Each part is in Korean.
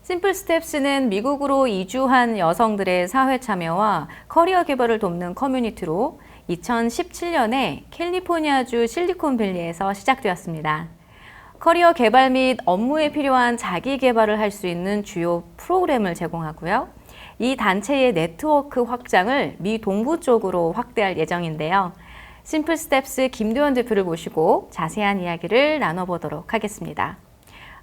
심플스텝스는 미국으로 이주한 여성들의 사회 참여와 커리어 개발을 돕는 커뮤니티로 2017년에 캘리포니아주 실리콘밸리에서 시작되었습니다. 커리어 개발 및 업무에 필요한 자기 개발을 할 수 있는 주요 프로그램을 제공하고요. 이 단체의 네트워크 확장을 미 동부 쪽으로 확대할 예정인데요. 심플스텝스 김도연 대표를 모시고 자세한 이야기를 나눠보도록 하겠습니다.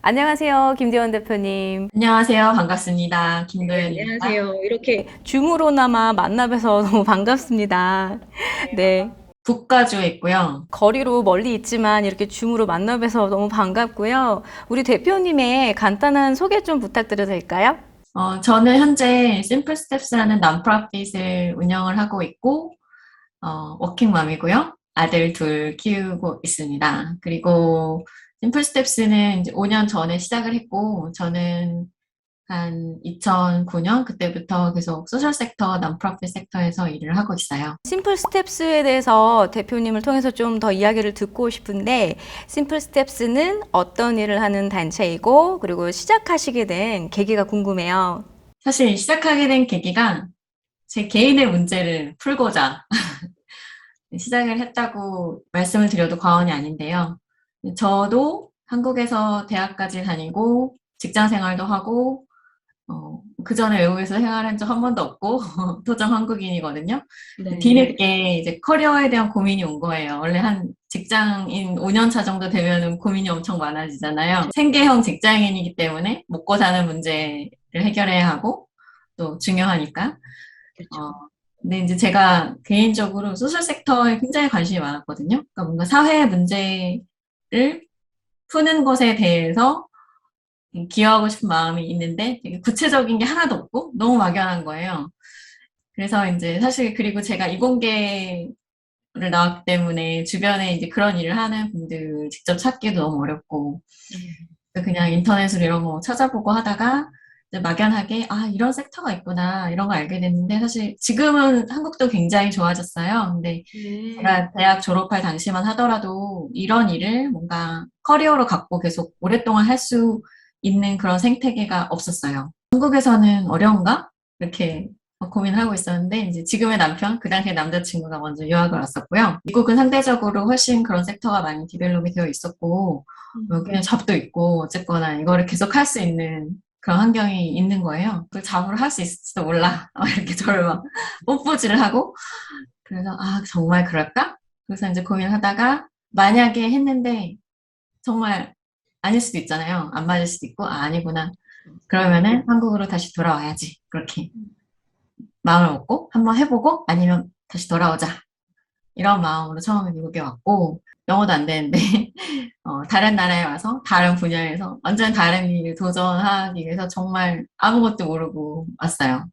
안녕하세요, 김도연 대표님. 안녕하세요. 반갑습니다. 네, 김도연입니다. 안녕하세요. 이렇게 줌으로나마 만나 뵈서 너무 반갑습니다. 네. 북가주에 있고요. 거리로 멀리 있지만 이렇게 줌으로 만나 뵈서 너무 반갑고요. 우리 대표님의 간단한 소개 좀 부탁드려도 될까요? 저는 현재 심플스텝스라는 non-profit을 운영을 하고 있고, 워킹맘이고요. 아들 둘 키우고 있습니다. 그리고 심플스텝스는 이제 5년 전에 시작을 했고, 저는 한 2009년 그때부터 계속 소셜 섹터, non-profit 섹터에서 일을 하고 있어요. 심플 스텝스에 대해서 대표님을 통해서 좀 더 이야기를 듣고 싶은데, 심플 스텝스는 어떤 일을 하는 단체이고, 그리고 시작하시게 된 계기가 궁금해요. 사실 시작하게 된 계기가 제 개인의 문제를 풀고자 시작을 했다고 말씀을 드려도 과언이 아닌데요. 저도 한국에서 대학까지 다니고 직장 생활도 하고 그 전에 외국에서 생활한 적 한 번도 없고 토종 한국인이거든요. 뒤늦게 이제 커리어에 대한 고민이 온 거예요. 원래 한 직장인 5년 차 정도 되면은 고민이 엄청 많아지잖아요. 생계형 직장인이기 때문에 먹고 사는 문제를 해결해야 하고 또 중요하니까. 어, 근데 이제 제가 개인적으로 소셜 섹터에 굉장히 관심이 많았거든요. 그러니까 뭔가 사회 문제를 푸는 것에 대해서 기여하고 싶은 마음이 있는데 되게 구체적인 게 하나도 없고 너무 막연한 거예요. 그래서 이제 사실 그리고 제가 이공계를 나왔기 때문에 주변에 이제 그런 일을 하는 분들 직접 찾기도 너무 어렵고 그냥 인터넷으로 이런 거 찾아보고 하다가 이제 막연하게 아 이런 섹터가 있구나 이런 거 알게 됐는데 사실 지금은 한국도 굉장히 좋아졌어요. 근데 제가 대학 졸업할 당시만 하더라도 이런 일을 뭔가 커리어로 갖고 계속 오랫동안 할 수 있는 그런 생태계가 없었어요. 한국에서는 어려운가? 이렇게 고민을 하고 있었는데 이제 지금의 남편, 그 당시에 남자친구가 먼저 유학을 왔었고요. 미국은 상대적으로 훨씬 그런 섹터가 많이 디벨롭이 되어 있었고 여기는 잡도 있고 어쨌거나 이거를 계속 할 수 있는 그런 환경이 있는 거예요. 그걸 잡으로 할 수 있을지도 몰라. 이렇게 저를 막 뽐뿌질을 하고 그래서 아 정말 그럴까? 그래서 이제 고민하다가 만약에 했는데 정말 아닐 수도 있잖아요. 안 맞을 수도 있고 아 아니구나. 그러면은 한국으로 다시 돌아와야지. 그렇게 마음을 먹고 한번 해보고 아니면 다시 돌아오자. 이런 마음으로 처음에 미국에 왔고 영어도 안 되는데 다른 나라에 와서 다른 분야에서 완전 다른 일을 도전하기 위해서 정말 아무것도 모르고 왔어요.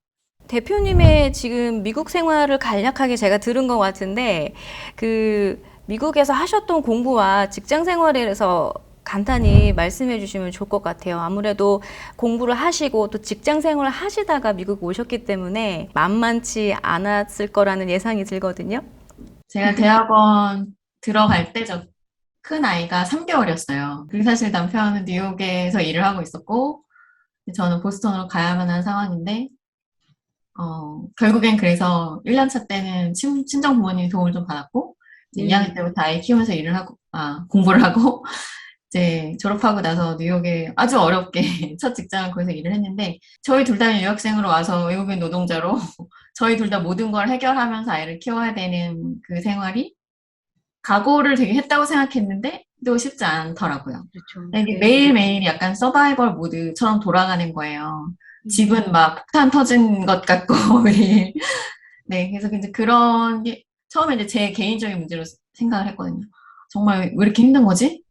대표님의 지금 미국 생활을 간략하게 제가 들은 것 같은데, 그 미국에서 하셨던 공부와 직장 생활에 대해서 간단히 말씀해 주시면 좋을 것 같아요. 아무래도 공부를 하시고 또 직장 생활을 하시다가 미국 오셨기 때문에 만만치 않았을 거라는 예상이 들거든요. 제가 대학원 들어갈 때 저 큰 아이가 3개월이었어요. 그리고 사실 남편은 뉴욕에서 일을 하고 있었고 저는 보스턴으로 가야만 한 상황인데 결국엔 그래서 1년 차 때는 친정 부모님 도움을 좀 받았고 이제 2학년 때부터 아이 키우면서 일을 하고 공부를 하고 이제 졸업하고 나서 뉴욕에 아주 어렵게 첫 직장을 거기서 일을 했는데 저희 둘 다 유학생으로 와서 외국인 노동자로 저희 둘 다 모든 걸 해결하면서 아이를 키워야 되는 그 생활이 각오를 되게 했다고 생각했는데 또 쉽지 않더라고요. 그렇죠. 이게 매일매일 약간 서바이벌 모드처럼 돌아가는 거예요. 집은 막 폭탄 터진 것 같고 매일. 네, 그래서 이제 그런 게 처음에 이제 제 개인적인 문제로 생각을 했거든요. 정말 왜 이렇게 힘든 거지?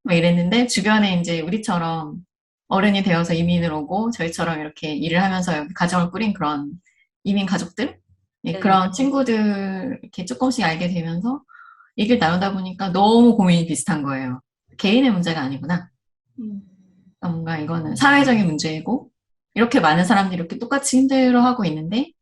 막 이랬는데 주변에 이제 우리처럼 어른이 되어서 이민을 오고 저희처럼 이렇게 일을 하면서 여기 가정을 꾸린 그런 이민 가족들, 네, 그런 친구들 이렇게 조금씩 알게 되면서 얘기를 나누다 보니까 너무 고민이 비슷한 거예요. 개인의 문제가 아니구나. 그러니까 뭔가 이거는 사회적인 문제이고 이렇게 많은 사람들이 이렇게 똑같이 힘들어하고 있는데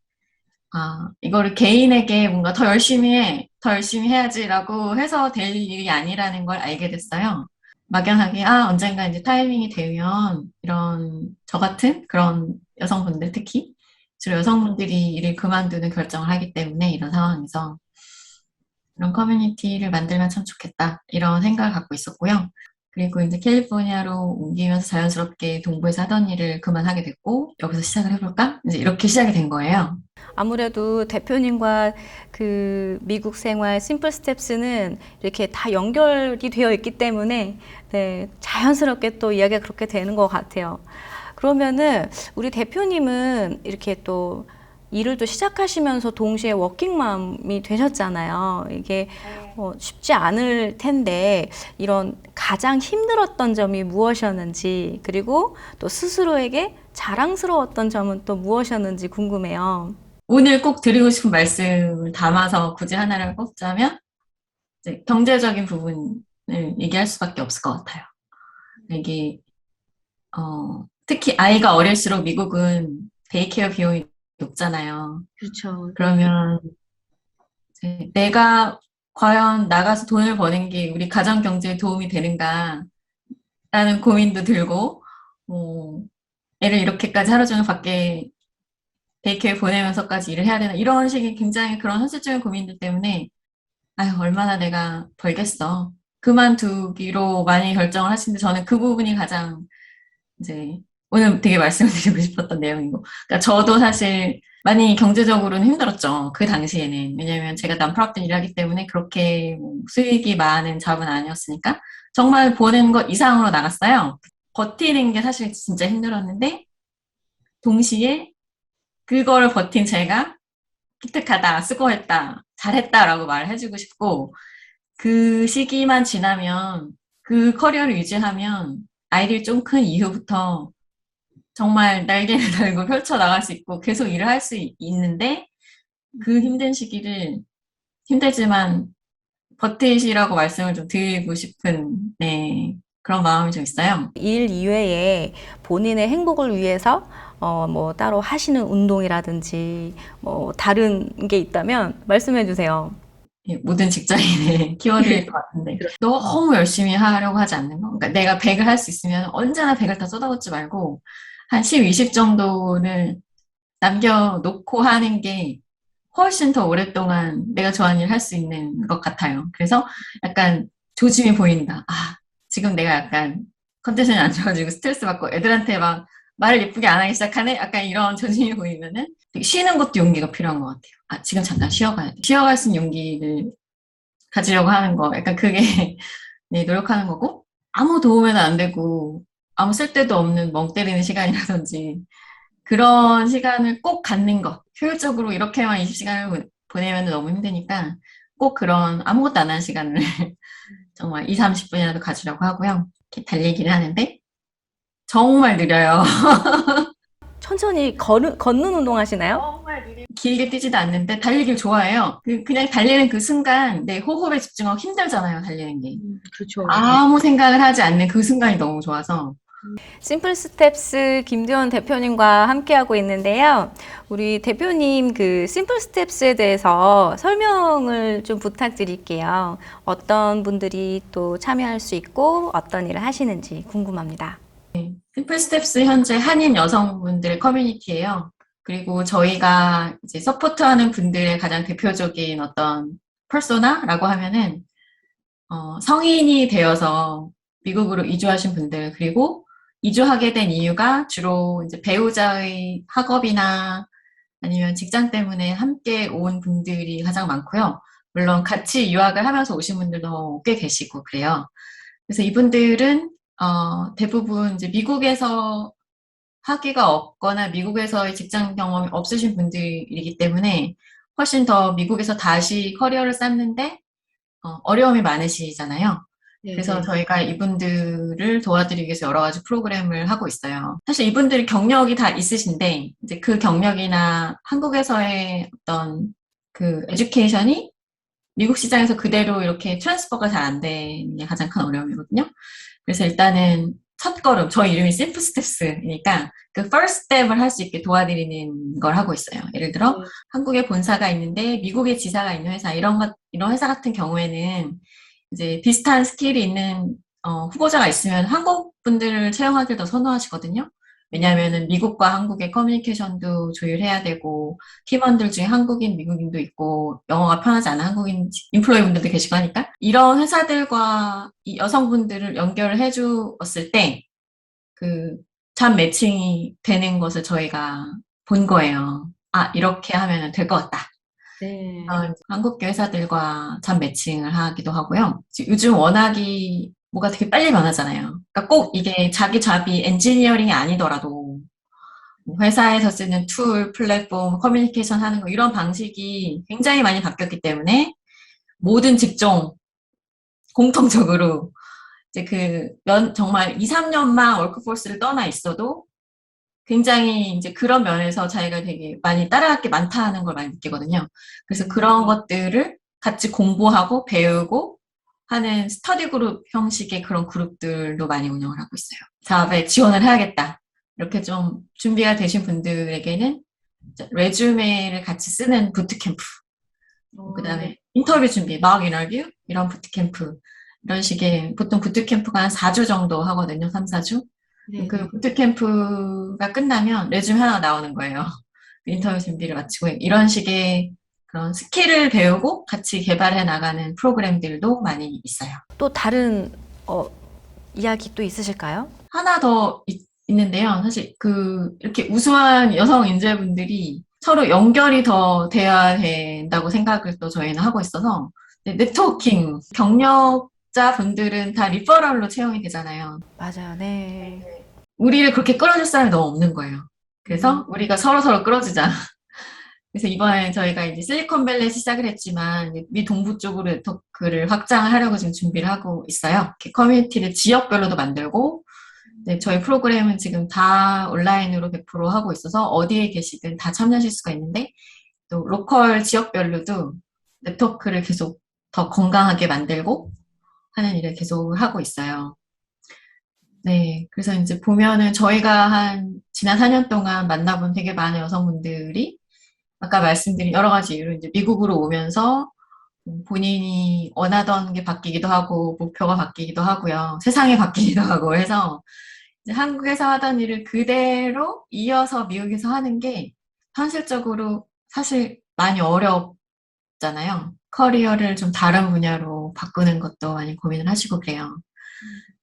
이거를 개인에게 뭔가 더 열심히 해, 더 열심히 해야지라고 해서 될 일이 아니라는 걸 알게 됐어요. 막연하게, 언젠가 이제 타이밍이 되면 이런 저 같은 그런 여성분들 특히 주로 여성분들이 일을 그만두는 결정을 하기 때문에 이런 상황에서 이런 커뮤니티를 만들면 참 좋겠다 이런 생각을 갖고 있었고요. 그리고 이제 캘리포니아로 옮기면서 자연스럽게 동부에서 하던 일을 그만하게 됐고 여기서 시작을 해볼까? 이제 이렇게 시작이 된 거예요. 아무래도 대표님과 그 미국 생활 심플 스텝스는 이렇게 다 연결이 되어 있기 때문에 네, 자연스럽게 또 이야기가 그렇게 되는 것 같아요. 그러면은 우리 대표님은 이렇게 또 일을 또 시작하시면서 동시에 워킹맘이 되셨잖아요. 이게 쉽지 않을 텐데 이런 가장 힘들었던 점이 무엇이었는지 그리고 또 스스로에게 자랑스러웠던 점은 또 무엇이었는지 궁금해요. 오늘 꼭 드리고 싶은 말씀을 담아서 굳이 하나를 꼽자면 이제 경제적인 부분을 얘기할 수밖에 없을 것 같아요. 이게 특히 아이가 어릴수록 미국은 데이케어 비용이 높잖아요. 그렇죠. 그러면 이제 내가 과연 나가서 돈을 버는 게 우리 가정 경제에 도움이 되는가라는 고민도 들고, 뭐, 애를 이렇게까지 하루 종일 밖에 데이케어 보내면서까지 일을 해야 되나 이런 식의 굉장히 그런 현실적인 고민들 때문에 아유 얼마나 내가 벌겠어. 그만두기로 많이 결정을 하시는데 저는 그 부분이 가장 이제 오늘 되게 말씀을 드리고 싶었던 내용이고. 그러니까 저도 사실 많이 경제적으로는 힘들었죠. 그 당시에는. 왜냐면 제가 난프라트 일을 하기 때문에 그렇게 뭐 수익이 많은 잡은 아니었으니까 정말 보는 것 이상으로 나갔어요. 버티는 게 사실 진짜 힘들었는데 동시에 그거를 버틴 제가 기특하다, 수고했다, 잘했다라고 말을 해주고 싶고 그 시기만 지나면 그 커리어를 유지하면 아이들이 좀 큰 이후부터 정말 날개를 달고 펼쳐나갈 수 있고 계속 일을 할 수 있는데 그 힘든 시기를 힘들지만 버티시라고 말씀을 좀 드리고 싶은 네, 그런 마음이 좀 있어요. 일 이외에 본인의 행복을 위해서 뭐 따로 하시는 운동이라든지 뭐 다른 게 있다면 말씀해 주세요. 예, 모든 직장인의 키워드일 것 같은데 너무 열심히 하려고 하지 않는 거. 그러니까 내가 100을 할 수 있으면 언제나 100을 다 쏟아붓지 말고 한 10, 20 정도는 남겨놓고 하는 게 훨씬 더 오랫동안 내가 좋아하는 일 할 수 있는 것 같아요. 그래서 약간 조짐이 보인다. 지금 내가 약간 컨디션이 안 좋아지고 스트레스 받고 애들한테 막 말을 예쁘게 안 하기 시작하네? 약간 이런 조짐이 보이면은 되게 쉬는 것도 용기가 필요한 것 같아요. 지금 잠깐 쉬어가야 돼. 쉬어갈 수 있는 용기를 가지려고 하는 거. 약간 그게 네, 노력하는 거고 아무 도움에는 안 되고 아무 쓸데도 없는 멍 때리는 시간이라든지 그런 시간을 꼭 갖는 것. 효율적으로 이렇게만 20시간을 보내면 너무 힘드니까 꼭 그런 아무것도 안 하는 시간을 정말 2, 30분이라도 가지려고 하고요. 이렇게 달리기를 하는데 정말 느려요. 천천히 걷는 운동 하시나요? 길게 뛰지도 않는데 달리기를 좋아해요. 그냥 달리는 그 순간 내 호흡에 집중하고 힘들잖아요, 달리는 게. 그렇죠. 아무 생각을 하지 않는 그 순간이 너무 좋아서. 심플 스텝스 김두현 대표님과 함께하고 있는데요. 우리 대표님 그 심플 스텝스에 대해서 설명을 좀 부탁드릴게요. 어떤 분들이 또 참여할 수 있고 어떤 일을 하시는지 궁금합니다. 심플 스텝스 현재 한인 여성분들의 커뮤니티예요. 그리고 저희가 이제 서포트하는 분들의 가장 대표적인 어떤 퍼소나라고 하면은 성인이 되어서 미국으로 이주하신 분들 그리고 이주하게 된 이유가 주로 이제 배우자의 학업이나 아니면 직장 때문에 함께 온 분들이 가장 많고요. 물론 같이 유학을 하면서 오신 분들도 꽤 계시고 그래요. 그래서 이분들은 대부분 이제 미국에서 학위가 없거나 미국에서의 직장 경험이 없으신 분들이기 때문에 훨씬 더 미국에서 다시 커리어를 쌓는데 어려움이 많으시잖아요. 그래서 저희가 이분들을 도와드리기 위해서 여러 가지 프로그램을 하고 있어요. 사실 이분들이 경력이 다 있으신데 이제 그 경력이나 한국에서의 어떤 그 에듀케이션이 미국 시장에서 그대로 이렇게 트랜스퍼가 잘 안 되는 게 가장 큰 어려움이거든요. 그래서 일단은 첫걸음, 저희 이름이 심플 스텝스니까 그 first step을 할 수 있게 도와드리는 걸 하고 있어요. 예를 들어 한국에 본사가 있는데 미국에 지사가 있는 회사 이런 회사 같은 경우에는 이제 비슷한 스킬이 있는 후보자가 있으면 한국 분들을 채용하기를 더 선호하시거든요. 왜냐하면은 미국과 한국의 커뮤니케이션도 조율해야 되고 팀원들 중에 한국인, 미국인도 있고 영어가 편하지 않은 한국인 인플로이 분들도 계시고 하니까 이런 회사들과 이 여성분들을 연결을 해주었을 때 그 잡 매칭이 되는 것을 저희가 본 거예요. 아, 이렇게 하면 될 것 같다. 네. 한국계 회사들과 잡 매칭을 하기도 하고요. 요즘 워낙이 뭐가 되게 빨리 변하잖아요. 그러니까 꼭 이게 자기 잡이 엔지니어링이 아니더라도 회사에서 쓰는 툴, 플랫폼, 커뮤니케이션 하는 거 이런 방식이 굉장히 많이 바뀌었기 때문에 모든 직종 공통적으로 이제 정말 2, 3년만 워크포스를 떠나 있어도 굉장히 이제 그런 면에서 자기가 되게 많이 따라갈 게 많다는 걸 많이 느끼거든요. 그래서 그런 것들을 같이 공부하고 배우고 하는 스터디 그룹 형식의 그런 그룹들도 많이 운영을 하고 있어요. 사업에 지원을 해야겠다. 이렇게 좀 준비가 되신 분들에게는 레주메를 같이 쓰는 부트캠프, 그다음에 인터뷰 준비, 마크 인터뷰 이런 부트캠프 이런 식의 보통 부트캠프가 한 4주 정도 하거든요. 3, 4주. 그 부트캠프가 끝나면 레주메 하나 나오는 거예요. 인터뷰 준비를 마치고 이런 식의 그런 스킬을 배우고 같이 개발해 나가는 프로그램들도 많이 있어요. 또 다른 이야기 또 있으실까요? 하나 더 있는데요. 사실 이렇게 우수한 여성 인재분들이 서로 연결이 더 돼야 된다고 생각을 또 저희는 하고 있어서 네트워킹, 경력자 분들은 다 리퍼럴로 채용이 되잖아요. 맞아요. 네. 우리를 그렇게 끌어줄 사람이 너무 없는 거예요. 그래서 우리가 서로 끌어주자. 그래서 이번에 저희가 이제 실리콘밸리에서 시작을 했지만 미 동부 쪽으로 네트워크를 확장을 하려고 지금 준비를 하고 있어요. 이렇게 커뮤니티를 지역별로도 만들고 저희 프로그램은 지금 다 온라인으로 100% 하고 있어서 어디에 계시든 다 참여하실 수가 있는데 또 로컬 지역별로도 네트워크를 계속 더 건강하게 만들고 하는 일을 계속 하고 있어요. 네, 그래서 이제 보면은 저희가 지난 4년 동안 만나본 되게 많은 여성분들이 아까 말씀드린 여러 가지 이유로 이제 미국으로 오면서 본인이 원하던 게 바뀌기도 하고 목표가 바뀌기도 하고요. 세상이 바뀌기도 하고 해서 이제 한국에서 하던 일을 그대로 이어서 미국에서 하는 게 현실적으로 사실 많이 어렵잖아요. 커리어를 좀 다른 분야로 바꾸는 것도 많이 고민을 하시고 그래요.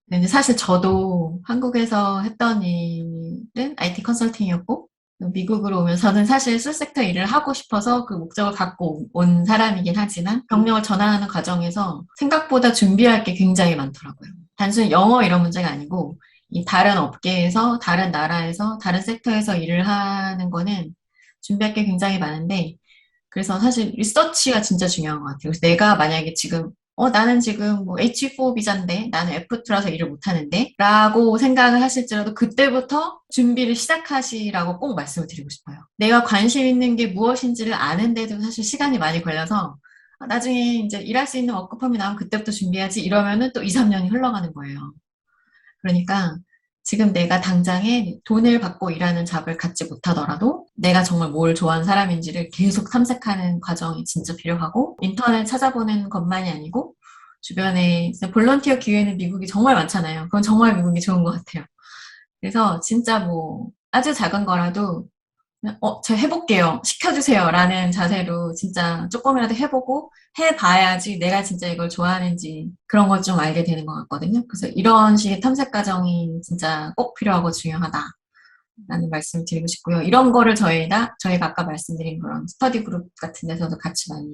근데 사실 저도 한국에서 했던 일은 IT 컨설팅이었고 미국으로 오면 저는 사실 술섹터 일을 하고 싶어서 그 목적을 갖고 온 사람이긴 하지만 경력을 전환하는 과정에서 생각보다 준비할 게 굉장히 많더라고요. 단순히 영어 이런 문제가 아니고 이 다른 업계에서 다른 나라에서 다른 섹터에서 일을 하는 거는 준비할 게 굉장히 많은데 그래서 사실 리서치가 진짜 중요한 것 같아요. 그래서 내가 만약에 지금 나는 지금 뭐 H4 비자인데 나는 F2라서 일을 못하는데 라고 생각을 하실지라도 그때부터 준비를 시작하시라고 꼭 말씀을 드리고 싶어요. 내가 관심 있는 게 무엇인지를 아는데도 사실 시간이 많이 걸려서 나중에 이제 일할 수 있는 워크펌이 나오면 그때부터 준비하지 이러면은 또 2, 3년이 흘러가는 거예요. 그러니까 지금 내가 당장에 돈을 받고 일하는 잡을 갖지 못하더라도 내가 정말 뭘 좋아하는 사람인지를 계속 탐색하는 과정이 진짜 필요하고 인터넷 찾아보는 것만이 아니고 주변에 볼런티어 기회는 미국이 정말 많잖아요. 그건 정말 미국이 좋은 것 같아요. 그래서 진짜 뭐 아주 작은 거라도 제가 해볼게요. 시켜주세요. 라는 자세로 진짜 조금이라도 해보고 해봐야지 내가 진짜 이걸 좋아하는지 그런 걸 좀 알게 되는 것 같거든요. 그래서 이런 식의 탐색 과정이 진짜 꼭 필요하고 중요하다라는 말씀을 드리고 싶고요. 이런 거를 저희가 아까 말씀드린 그런 스터디 그룹 같은 데서도 같이 많이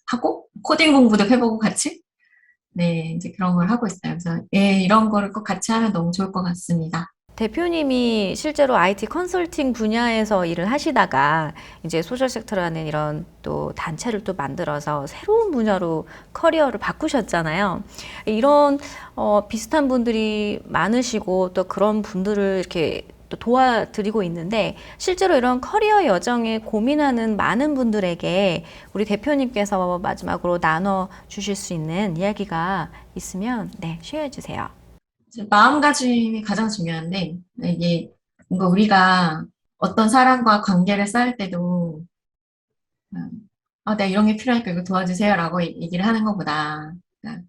하고 코딩 공부도 해보고 같이 네, 이제 그런 걸 하고 있어요. 그래서 이런 거를 꼭 같이 하면 너무 좋을 것 같습니다. 대표님이 실제로 IT 컨설팅 분야에서 일을 하시다가 이제 소셜 섹터라는 이런 또 단체를 또 만들어서 새로운 분야로 커리어를 바꾸셨잖아요. 이런 비슷한 분들이 많으시고 또 그런 분들을 이렇게 또 도와드리고 있는데 실제로 이런 커리어 여정에 고민하는 많은 분들에게 우리 대표님께서 마지막으로 나눠 주실 수 있는 이야기가 있으면 네, 쉐어해 주세요. 이제 마음가짐이 가장 중요한데, 이게 뭔가 우리가 어떤 사람과 관계를 쌓을 때도, 내가 이런 게 필요하니까 이거 도와주세요라고 얘기를 하는 것보다, 그러니까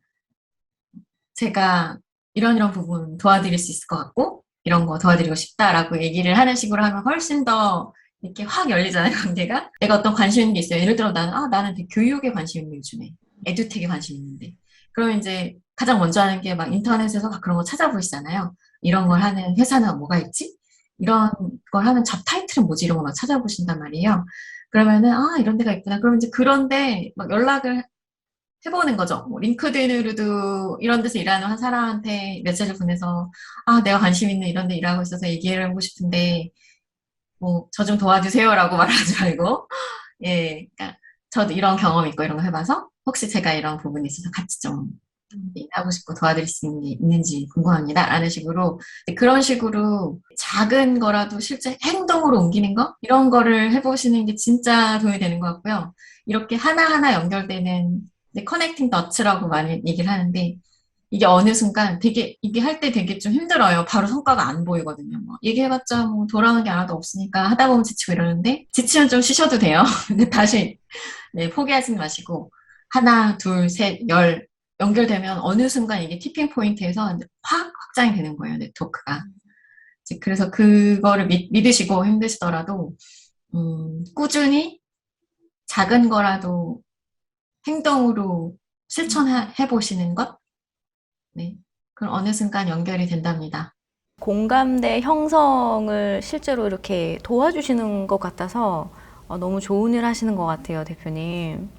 제가 이런 부분 도와드릴 수 있을 것 같고, 이런 거 도와드리고 싶다라고 얘기를 하는 식으로 하면 훨씬 더 이렇게 확 열리잖아요, 관계가. 내가 어떤 관심 있는 게 있어요. 예를 들어 나는 되게 교육에 관심 있는 요즘에. 에듀텍에 관심 있는데. 그러면 이제 가장 먼저 하는 게 막 인터넷에서 막 그런 거 찾아보시잖아요. 이런 걸 하는 회사는 뭐가 있지? 이런 걸 하는 잡 타이틀은 뭐지? 이런 거 막 찾아보신단 말이에요. 그러면은, 이런 데가 있구나. 그러면 이제 그런데 막 연락을 해보는 거죠. 뭐 링크드인으로도 이런 데서 일하는 한 사람한테 메시지를 보내서 내가 관심 있는 이런 데 일하고 있어서 얘기를 하고 싶은데 뭐 저 좀 도와주세요라고 말하지 말고 예, 그러니까 저도 이런 경험 있고 이런 거 해봐서 혹시 제가 이런 부분이 있어서 같이 좀 일하고 싶고 도와드릴 수 있는 게 있는지 궁금합니다. 라는 식으로 그런 식으로 작은 거라도 실제 행동으로 옮기는 거 이런 거를 해보시는 게 진짜 도움이 되는 것 같고요. 이렇게 하나하나 연결되는 커넥팅 더츠라고 많이 얘기를 하는데 이게 어느 순간 되게 이게 할 때 되게 좀 힘들어요. 바로 성과가 안 보이거든요. 뭐 얘기해봤자 뭐 돌아오는 게 하나도 없으니까 하다 보면 지치고 이러는데 지치면 좀 쉬셔도 돼요. 근데 다시 네, 포기하지 마시고 하나, 둘, 셋, 열 연결되면 어느 순간 이게 티핑 포인트에서 확 확장이 되는 거예요. 네트워크가. 그래서 그거를 믿으시고 힘드시더라도 꾸준히 작은 거라도 행동으로 실천해 보시는 것 네. 그럼 어느 순간 연결이 된답니다. 공감대 형성을 실제로 이렇게 도와주시는 것 같아서 너무 좋은 일 하시는 것 같아요, 대표님.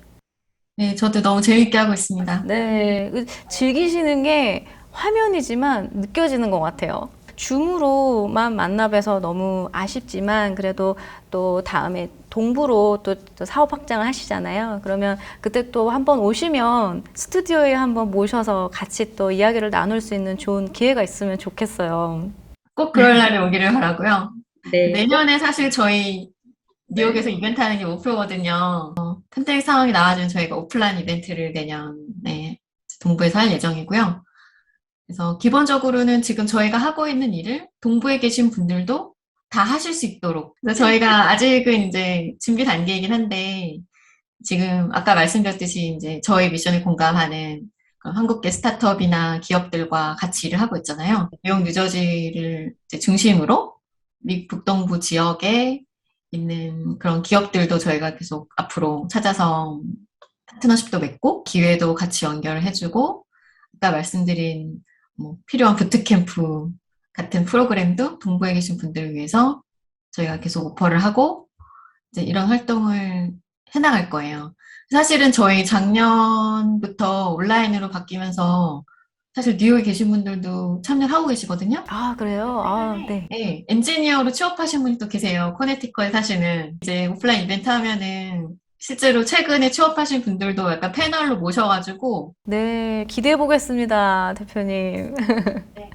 네, 저도 너무 재밌게 하고 있습니다. 네, 즐기시는 게 화면이지만 느껴지는 것 같아요. 줌으로만 만나 뵈서 너무 아쉽지만 그래도 또 다음에 동부로 또 사업 확장을 하시잖아요. 그러면 그때 또 한번 오시면 스튜디오에 한번 모셔서 같이 또 이야기를 나눌 수 있는 좋은 기회가 있으면 좋겠어요. 꼭 그럴 날이 오기를 바라고요. 네, 꼭. 내년에 사실 저희 뉴욕에서 이벤트 하는 게 목표거든요. 팬데믹 상황이 나아지면 저희가 오프라인 이벤트를 내년에 동부에서 할 예정이고요. 그래서 기본적으로는 지금 저희가 하고 있는 일을 동부에 계신 분들도 다 하실 수 있도록. 그래서 저희가 아직은 이제 준비 단계이긴 한데, 지금 아까 말씀드렸듯이 이제 저희 미션에 공감하는 그런 한국계 스타트업이나 기업들과 같이 일을 하고 있잖아요. 뉴욕, 뉴저지를 이제 중심으로 미 북동부 지역에 있는 그런 기업들도 저희가 계속 앞으로 찾아서 파트너십도 맺고 기회도 같이 연결해주고 아까 말씀드린 뭐 필요한 부트캠프 같은 프로그램도 동부에 계신 분들을 위해서 저희가 계속 오퍼를 하고 이제 이런 활동을 해나갈 거예요. 사실은 저희 작년부터 온라인으로 바뀌면서 사실 뉴욕에 계신 분들도 참여를 하고 계시거든요. 아, 그래요? 아, 네. 네, 엔지니어로 취업하신 분이 또 계세요. 커네티컷에 사시는. 이제 오프라인 이벤트 하면은 실제로 최근에 취업하신 분들도 약간 패널로 모셔가지고 네, 기대해 보겠습니다, 대표님.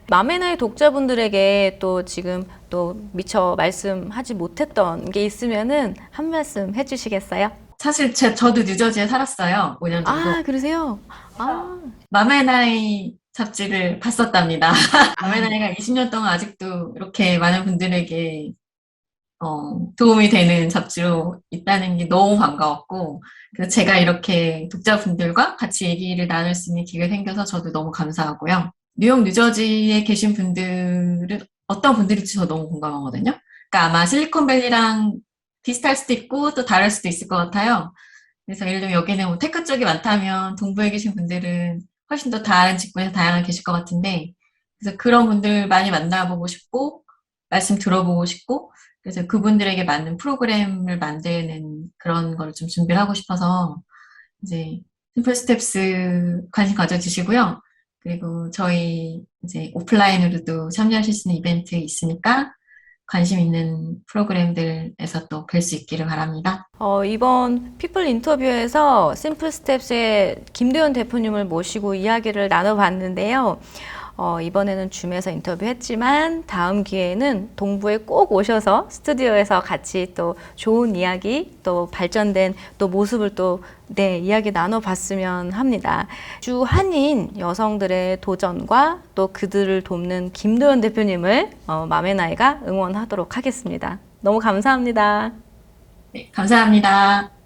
맘의 나이 독자분들에게 또 지금 또 미처 말씀하지 못했던 게 있으면은 한 말씀 해주시겠어요? 사실 저도 뉴저지에 살았어요. 5년 정도. 아, 그러세요? 아, 맘의 나이 잡지를 봤었답니다. 맘의 나이가 20년 동안 아직도 이렇게 많은 분들에게 도움이 되는 잡지로 있다는 게 너무 반가웠고, 그래서 제가 이렇게 독자분들과 같이 얘기를 나눌 수 있는 기회가 생겨서 저도 너무 감사하고요. 뉴욕, 뉴저지에 계신 분들은 어떤 분들일지 저 너무 공감하거든요. 그러니까 아마 실리콘밸리랑 비슷할 수도 있고 또 다를 수도 있을 것 같아요. 그래서 예를 들면 여기는 뭐 테크 쪽이 많다면 동부에 계신 분들은 훨씬 더 다른 직군에서 다양하게 계실 것 같은데, 그래서 그런 분들 많이 만나보고 싶고, 말씀 들어보고 싶고, 그래서 그분들에게 맞는 프로그램을 만드는 그런 걸 좀 준비를 하고 싶어서, 이제, 심플 스텝스 관심 가져주시고요. 그리고 저희 이제 오프라인으로도 참여하실 수 있는 이벤트 있으니까 관심 있는 프로그램들에서 또 뵐 수 있기를 바랍니다. 이번 피플 인터뷰에서 심플 스텝스의 김도현 대표님을 모시고 이야기를 나눠봤는데요. 이번에는 줌에서 인터뷰했지만 다음 기회에는 동부에 꼭 오셔서 스튜디오에서 같이 또 좋은 이야기, 또 발전된 또 모습을 또 이야기 나눠봤으면 합니다. 주 한인 여성들의 도전과 또 그들을 돕는 김도연 대표님을 맘의 나이가 응원하도록 하겠습니다. 너무 감사합니다. 네, 감사합니다.